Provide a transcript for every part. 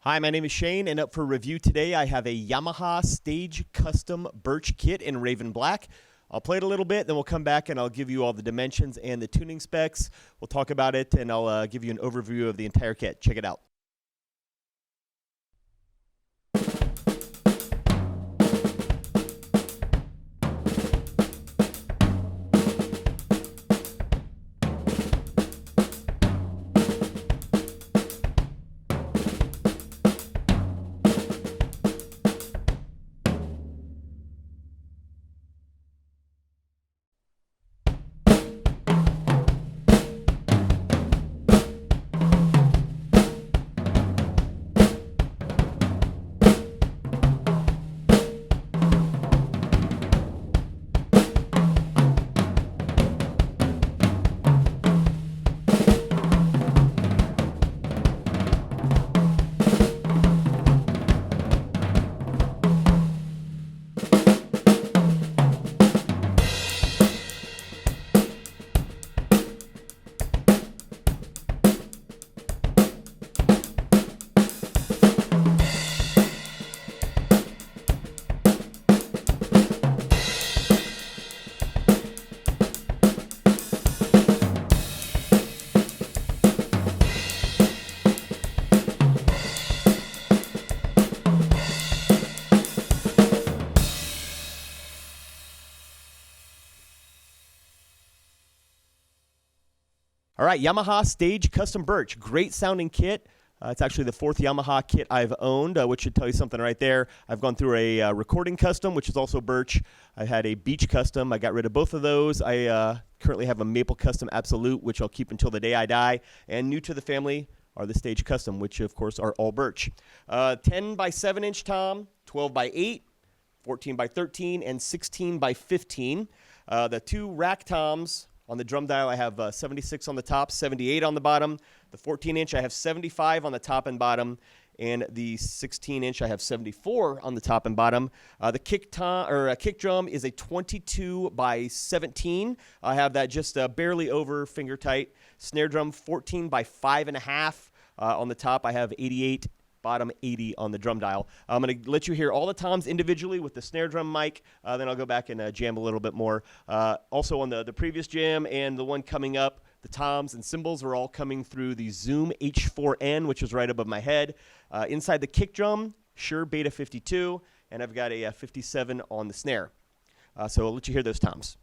Hi, my name is Shane, and up for review today I have a Yamaha Stage Custom Birch kit in Raven Black. I'll play it a little bit, then we'll come back and I'll give you all the dimensions and the tuning specs. We'll talk about it, and I'll give you an overview of the entire kit. Check it out. All right, Yamaha Stage Custom Birch. Great sounding kit. It's actually the fourth Yamaha kit I've owned, which should tell you something right there. I've gone through a recording custom, which is also Birch. I had a Beach custom. I got rid of both of those. I currently have a Maple Custom Absolute, which I'll keep until the day I die. And new to the family are the Stage Custom, which of course are all Birch. 10 by 7-inch tom, 12 by 8, 14 by 13, and 16 by 15. The two rack toms. On the drum dial, I have 76 on the top, 78 on the bottom. The 14-inch, I have 75 on the top and bottom. And the 16-inch, I have 74 on the top and bottom. The kick drum is a 22 by 17. I have that just barely over finger tight. Snare drum, 14 by 5.5. On the top, I have 88. Bottom 80 on the drum dial. I'm going to let you hear all the toms individually with the snare drum mic. Then I'll go back and jam a little bit more. Also on the previous jam and the one coming up, the toms and cymbals are all coming through the Zoom H4n, which is right above my head. Inside the kick drum, Shure Beta 52, and I've got a 57 on the snare. So I'll let you hear those toms.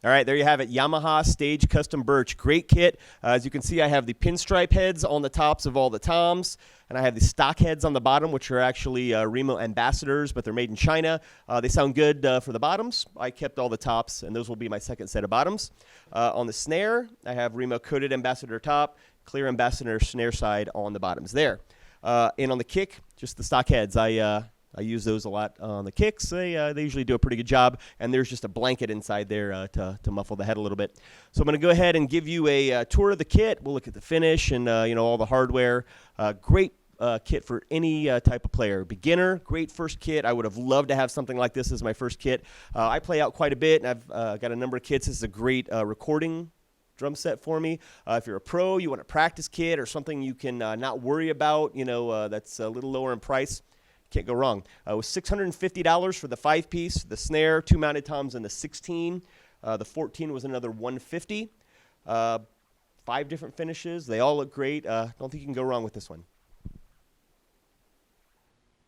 All right, there you have it, Yamaha Stage Custom Birch. Great kit. As you can see, I have the pinstripe heads on the tops of all the toms, and I have the stock heads on the bottom, which are actually Remo Ambassadors, but they're made in China. They sound good for the bottoms. I kept all the tops, and those will be my second set of bottoms. On the snare, I have Remo Coated Ambassador top, clear Ambassador snare side on the bottoms there. And on the kick, just the stock heads. I use those a lot on the kicks. They usually do a pretty good job, and there's just a blanket inside there to muffle the head a little bit. So I'm going to go ahead and give you a tour of the kit. We'll look at the finish and all the hardware. Great kit for any type of player. Beginner, great first kit. I would have loved to have something like this as my first kit. I play out quite a bit, and I've got a number of kits. This is a great recording drum set for me. If you're a pro, you want a practice kit or something you can not worry about, that's a little lower in price. Can't go wrong. It was $650 for the 5-piece, the snare, 2 mounted toms, and the 16. The 14 was another $150. 5 different finishes. They all look great. Don't think you can go wrong with this one.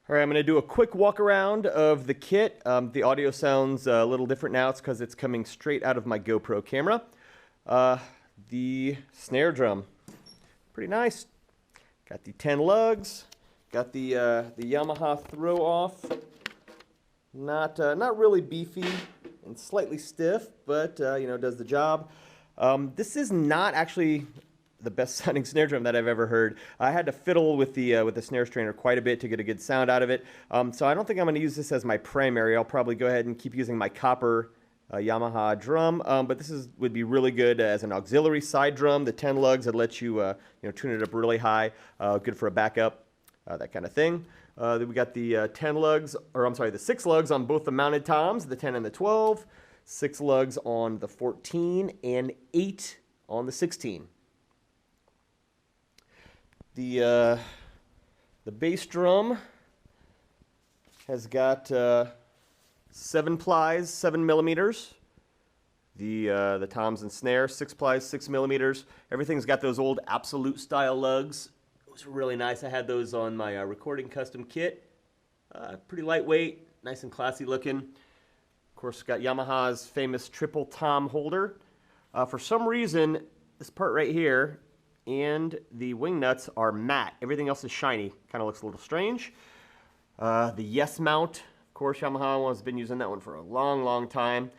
All right, I'm going to do a quick walk around of the kit. The audio sounds a little different now. It's because it's coming straight out of my GoPro camera. The snare drum, pretty nice. Got the 10 lugs. Got the Yamaha throw off. Not really beefy and slightly stiff, but does the job. This is not actually the best sounding snare drum that I've ever heard. I had to fiddle with the snare strainer quite a bit to get a good sound out of it. So I don't think I'm going to use this as my primary. I'll probably go ahead and keep using my copper Yamaha drum, but this would be really good as an auxiliary side drum. The 10 lugs that let you tune it up really high, good for a backup. That kind of thing. Then we got the the 6 lugs on both the mounted toms, the 10 and the 12, 6 lugs on the 14, and 8 on the 16. The bass drum has got 7 plies, 7 millimeters. The toms and snare, 6 plies, 6 millimeters. Everything's got those old Absolute style lugs. Really nice. I had those on my recording custom kit. Pretty lightweight, nice and classy looking. Of course, got Yamaha's famous triple tom holder. For some reason, this part right here and the wing nuts are matte. Everything else is shiny. Kind of looks a little strange. The Yes mount, of course, Yamaha has been using that one for a long, long time.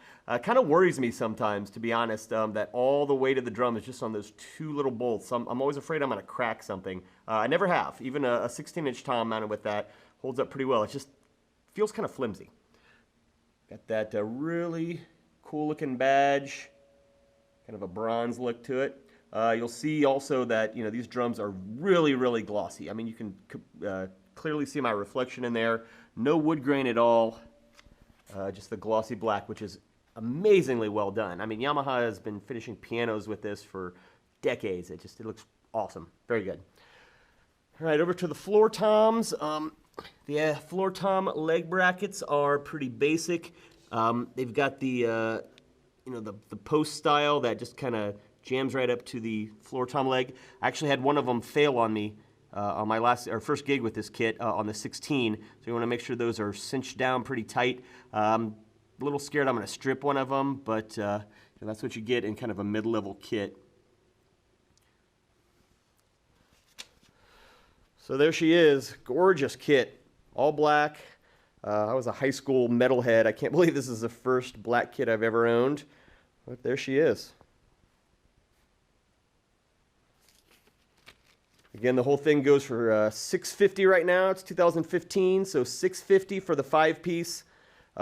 Kind of worries me sometimes, to be honest, that all the weight of the drum is just on those 2 little bolts. I'm always afraid I'm going to crack something. I never have. Even a 16-inch tom mounted with that holds up pretty well. It just feels kind of flimsy. Got that really cool-looking badge, kind of a bronze look to it. You'll see also that these drums are really, really glossy. I mean, you can clearly see my reflection in there. No wood grain at all. Just the glossy black, which is amazingly well done. I mean, Yamaha has been finishing pianos with this for decades. It looks awesome. Very good. All right, over to the floor toms. The floor tom leg brackets are pretty basic. They've got the the post style that just kind of jams right up to the floor tom leg. I actually had one of them fail on me on my first gig with this kit on the 16. So you want to make sure those are cinched down pretty tight. A little scared I'm going to strip one of them, but that's what you get in kind of a mid-level kit. So there she is, gorgeous kit, all black, I was a high school metalhead. I can't believe this is the first black kit I've ever owned. But there she is. Again, the whole thing goes for $650 right now. It's 2015, so $650 for the 5-piece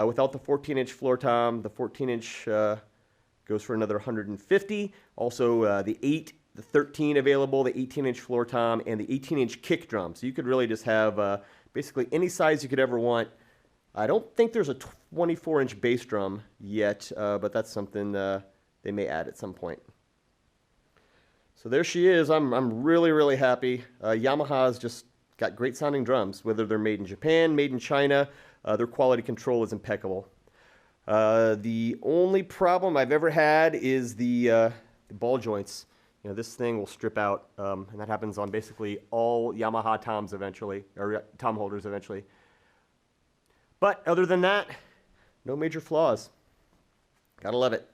without the 14-inch floor tom. The 14-inch goes for another $150. Also, the 8, the 13 available, the 18-inch floor tom, and the 18-inch kick drum. So you could really just have basically any size you could ever want. I don't think there's a 24-inch bass drum yet, but that's something they may add at some point. So there she is. I'm really, really happy. Yamaha's just got great sounding drums, whether they're made in Japan, made in China. Their quality control is impeccable. The only problem I've ever had is the ball joints. You know, this thing will strip out, and that happens on basically all Yamaha toms eventually, or tom holders eventually. But other than that, no major flaws. Gotta love it.